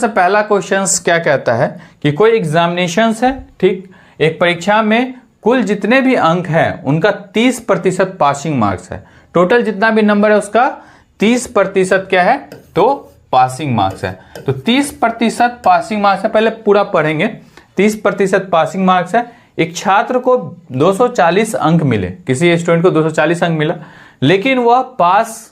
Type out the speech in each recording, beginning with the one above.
सबसे पहला क्वेश्चन क्या कहता है कि कोई एग्जामिनेशन है, ठीक, एक परीक्षा में कुल जितने भी अंक हैं उनका 30% पासिंग मार्क्स है। टोटल जितना भी नंबर है उसका 30% क्या है, तो पासिंग मार्क्स है। तो 30% पासिंग मार्क्स है, पहले पूरा पढ़ेंगे। 30% पासिंग मार्क्स है। एक छात्र को 240 अंक मिले, किसी स्टूडेंट को 240 अंक मिला, लेकिन वह पास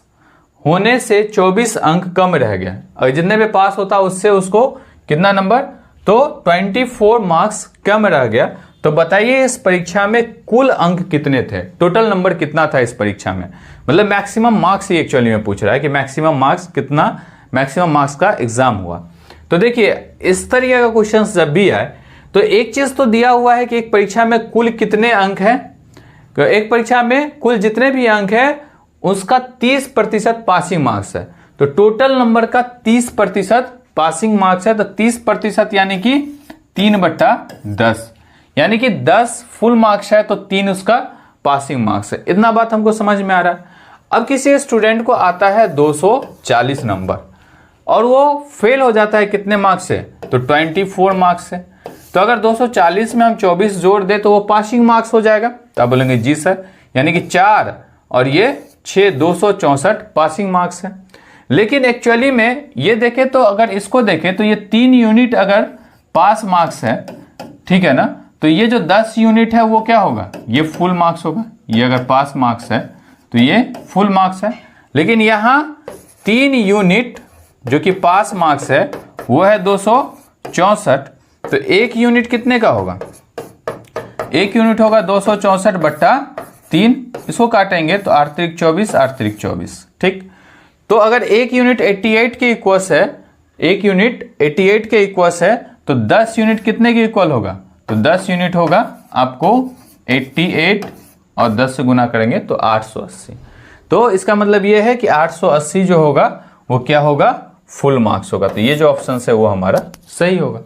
होने से 24 अंक कम रह गया। और जितने भी पास होता उससे उसको कितना नंबर, तो 24 मार्क्स कम रह गया। तो बताइए इस परीक्षा में कुल अंक कितने थे, टोटल नंबर कितना था इस परीक्षा में। मतलब मैक्सिमम मार्क्स ही एक्चुअली में पूछ रहा है कि मैक्सिमम मार्क्स कितना, मैक्सिमम मार्क्स का एग्जाम हुआ। तो देखिए इस तरीके का क्वेश्चन जब भी आए तो एक चीज तो दिया हुआ है कि एक परीक्षा में कुल कितने अंक हैं, तो एक परीक्षा में कुल जितने भी अंक है उसका 30% पासिंग मार्क्स है। तो टोटल नंबर का 30% पासिंग मार्क्स है। तो 30% यानी कि 3/10, यानी कि 10 फुल मार्क्स है तो 3 उसका पासिंग मार्क्स है। इतना बात हमको समझ में आ रहा है। अब किसी स्टूडेंट को आता है 240 नंबर और वो फेल हो जाता है कितने मार्क्स से, तो 24 मार्क्स से। तो अगर 240 में हम 24 जोड़ दे तो वो पासिंग मार्क्स हो जाएगा। तो आप बोलेंगे जी सर, यानी कि 4 और ये 6, 264 पासिंग मार्क्स है। लेकिन एक्चुअली में ये देखें तो अगर इसको देखें तो ये 3 यूनिट अगर पास मार्क्स है, ठीक है ना, तो ये जो 10 यूनिट है वो क्या होगा, ये फुल मार्क्स होगा। ये अगर पास मार्क्स है तो ये फुल मार्क्स है। लेकिन यहाँ 3 यूनिट जो कि पास मार्क्स है वो है 264। तो 1 यूनिट कितने का होगा, 1 यूनिट होगा 264/3। इसको काटेंगे तो 8 त्रिक 24, 8 त्रिक 24, ठीक। तो अगर 1 यूनिट 88 के इक्वल्स है, 1 यूनिट 88 के इक्वल्स है, तो 10 यूनिट कितने के इक्वल होगा, तो 10 यूनिट होगा आपको 88 और 10 से गुना करेंगे तो 880। तो इसका मतलब ये है कि 880 जो होगा वो क्या होगा, फुल मार्क्स होगा। तो ये जो ऑप्शन है वो हमारा सही होगा।